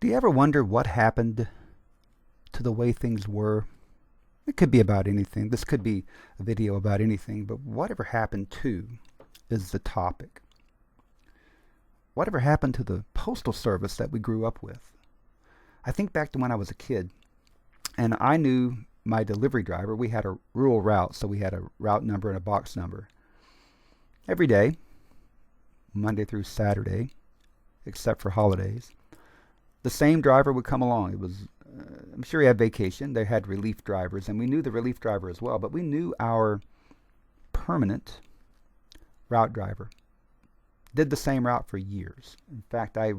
Do you ever wonder what happened to the way things were? It could be about anything. This could be a video about anything, but whatever happened to is the topic. Whatever happened to the Postal Service that we grew up with? I think back to when I was a kid, and I knew my delivery driver. We had a rural route, so we had a route number and a box number. Every day, Monday through Saturday, except for holidays, the same driver would come along. It was, I'm sure he had vacation. They had relief drivers, and we knew the relief driver as well, but we knew our permanent route driver. Did the same route for years. In fact, I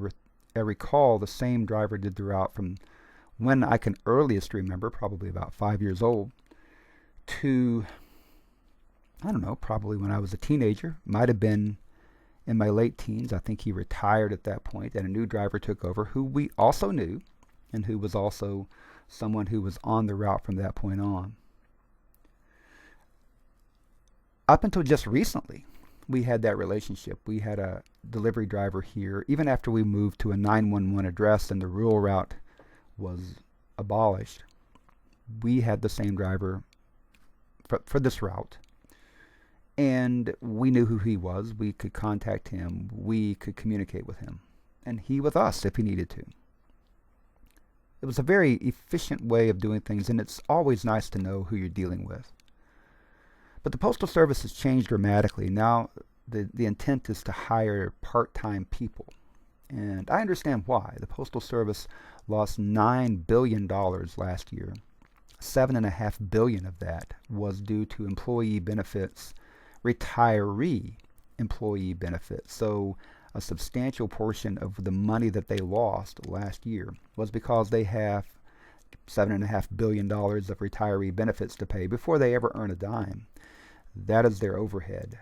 recall the same driver did the route from when I can earliest remember, probably about 5 years old, to, I don't know, probably when I was a teenager. Might have been in my late teens. I think he retired at that point, and a new driver took over who we also knew, and who was also someone who was on the route from that point on. Up until just recently, we had that relationship. We had a delivery driver here, even after we moved to a 911 address and the rural route was abolished. We had the same driver for this route, and we knew who he was. We could contact him. We could communicate with him, and he with us if he needed to. It was a very efficient way of doing things, and it's always nice to know who you're dealing with. But the Postal Service has changed dramatically. Now the intent is to hire part-time people. And I understand why. The Postal Service lost $9 billion last year. $7.5 billion of that was due to employee benefits, retiree employee benefits. So a substantial portion of the money that they lost last year was because they have $7.5 billion of retiree benefits to pay before they ever earn a dime. That is their overhead.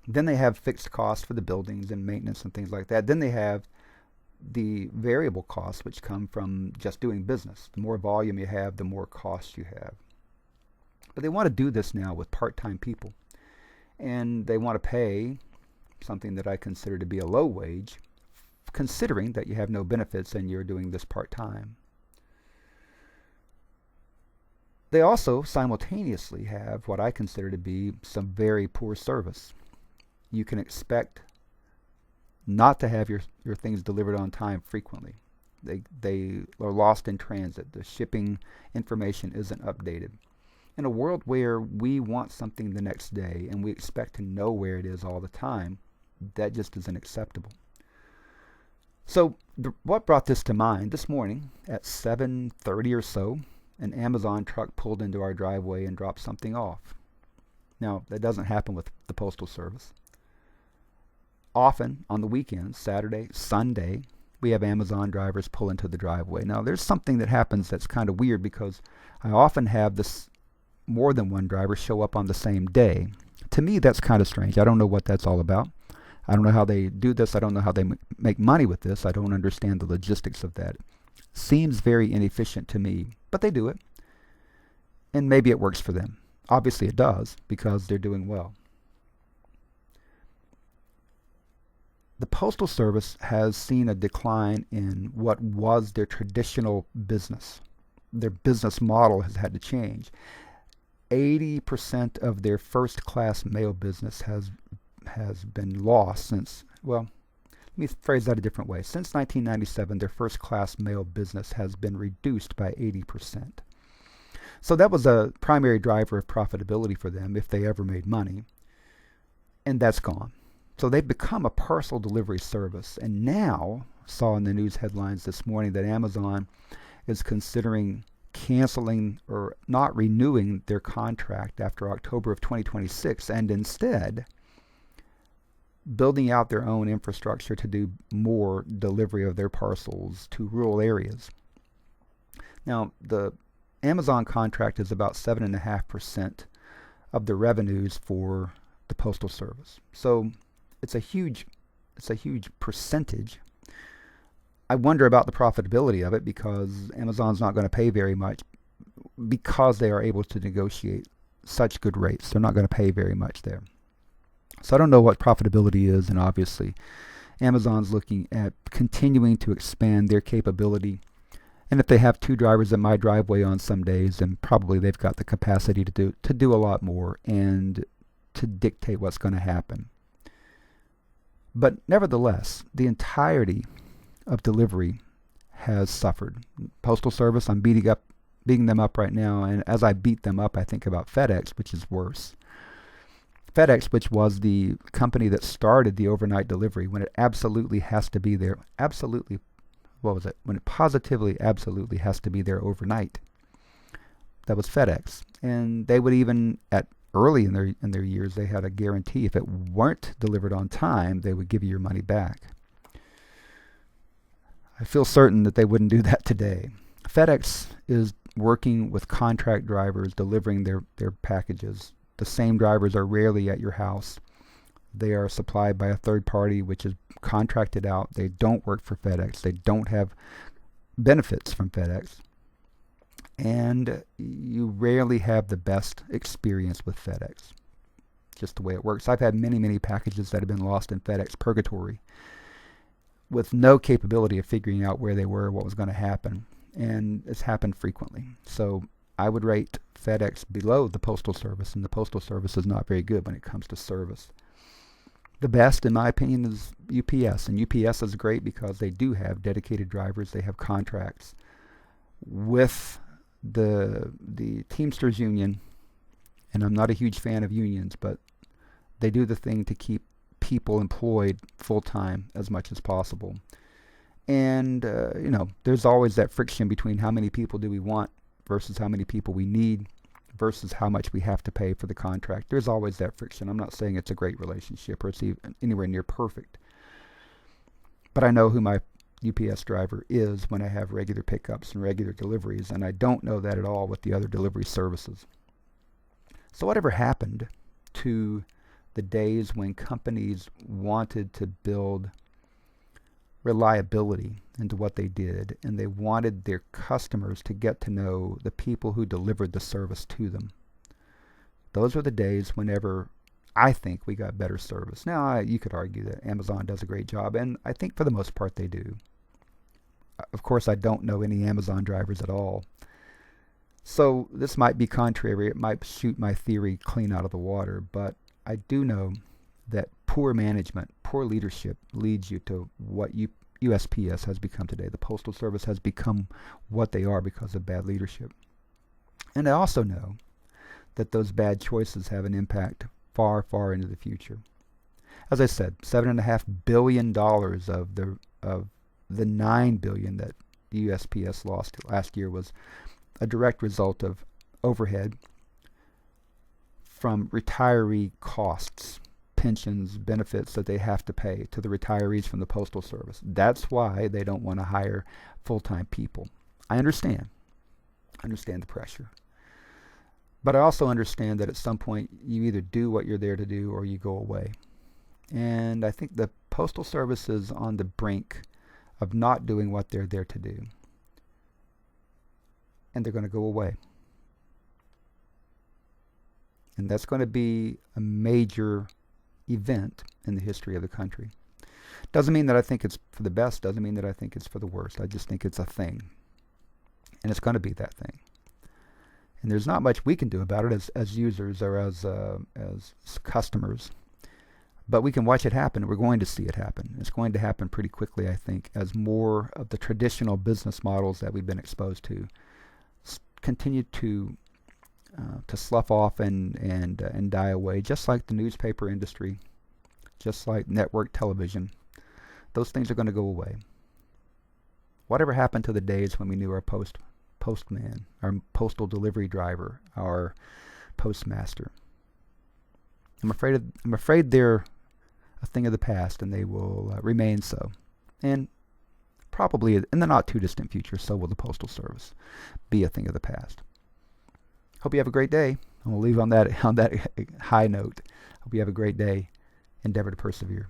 Then they have fixed costs for the buildings and maintenance and things like that. Then they have the variable costs, which come from just doing business. The more volume you have, the more costs you have. But they want to do this now with part-time people. And they want to pay something that I consider to be a low wage, considering that you have no benefits and you're doing this part-time. They also simultaneously have what I consider to be some very poor service. You can expect not to have your things delivered on time frequently. They are lost in transit. The shipping information isn't updated. In a world where we want something the next day and we expect to know where it is all the time, that just isn't acceptable. So what brought this to mind? This morning at 7:30 or so, an Amazon truck pulled into our driveway and dropped something off. Now, that doesn't happen with the Postal Service. Often on the weekends, Saturday, Sunday, we have Amazon drivers pull into the driveway. Now, there's something that happens that's kind of weird because I often have this more than one driver show up on the same day. To me, that's kind of strange. I don't know what that's all about. I don't know how they do this. I don't know how they make money with this. I don't understand the logistics of that. Seems very inefficient to me, but they do it. And maybe it works for them. Obviously it does because they're doing well. The Postal Service has seen a decline in what was their traditional business. Their business model has had to change. 80% of their first-class mail business has been lost since, well, let me phrase that a different way. Since 1997, their first-class mail business has been reduced by 80%. So that was a primary driver of profitability for them if they ever made money, and that's gone. So they've become a parcel delivery service, and now saw in the news headlines this morning that Amazon is considering canceling or not renewing their contract after October of 2026 and instead building out their own infrastructure to do more delivery of their parcels to rural areas. Now, the Amazon contract is about 7.5% of the revenues for the Postal Service. So it's a huge percentage. I wonder about the profitability of it because Amazon's not going to pay very much because they are able to negotiate such good rates. They're not going to pay very much there. So I don't know what profitability is, and obviously Amazon's looking at continuing to expand their capability. And if they have 2 drivers in my driveway on some days, then probably they've got the capacity to do a lot more and to dictate what's going to happen. But nevertheless, the entirety of delivery has suffered. Postal Service, I'm beating them up right now, and as I beat them up, I think about FedEx, which is worse. FedEx, which was the company that started the overnight delivery when it absolutely has to be there, when it positively absolutely has to be there overnight. That was FedEx. And they would even, at early in their years, they had a guarantee. If it weren't delivered on time, they would give you your money back. I feel certain that they wouldn't do that today. FedEx is working with contract drivers delivering their packages. The same drivers are rarely at your house. They are supplied by a third party which is contracted out. They don't work for FedEx. They don't have benefits from FedEx. And you rarely have the best experience with FedEx. Just the way it works. I've had many packages that have been lost in FedEx purgatory with no capability of figuring out where they were, what was going to happen. And it's happened frequently. So I would rate FedEx below the Postal Service, and the Postal Service is not very good when it comes to service. The best, in my opinion, is UPS, and UPS is great because they do have dedicated drivers. They have contracts with the Teamsters Union, and I'm not a huge fan of unions, but they do the thing to keep people employed full-time as much as possible. And, there's always that friction between how many people do we want versus how many people we need versus how much we have to pay for the contract. There's always that friction. I'm not saying it's a great relationship or it's even anywhere near perfect. But I know who my UPS driver is when I have regular pickups and regular deliveries, and I don't know that at all with the other delivery services. So whatever happened to the days when companies wanted to build reliability into what they did, and they wanted their customers to get to know the people who delivered the service to them? Those were the days whenever I think we got better service. Now, you could argue that Amazon does a great job, and I think for the most part they do. Of course, I don't know any Amazon drivers at all. So this might be contrary. It might shoot my theory clean out of the water, but I do know that poor management, poor leadership leads you to what USPS has become today. The Postal Service has become what they are because of bad leadership. And I also know that those bad choices have an impact far, far into the future. As I said, $7.5 billion of the $9 billion that the USPS lost last year was a direct result of overhead from retiree costs, pensions, benefits that they have to pay to the retirees from the Postal Service. That's why they don't want to hire full-time people. I understand the pressure. But I also understand that at some point you either do what you're there to do or you go away. And I think the Postal Service is on the brink of not doing what they're there to do. And they're going to go away. And that's going to be a major event in the history of the country. Doesn't mean that I think it's for the best, doesn't mean that I think it's for the worst. I just think it's a thing. And it's going to be that thing. And there's not much we can do about it as users or as customers. But we can watch it happen. We're going to see it happen. It's going to happen pretty quickly, I think, as more of the traditional business models that we've been exposed to continue to slough off and die away, just like the newspaper industry, just like network television. Those things are going to go away. Whatever happened to the days when we knew our postman, our postal delivery driver, our postmaster? I'm afraid they're a thing of the past, and they will remain so. And probably in the not too distant future, so will the Postal Service be a thing of the past. Hope you have a great day. And we'll leave on that high note. Hope you have a great day. Endeavor to persevere.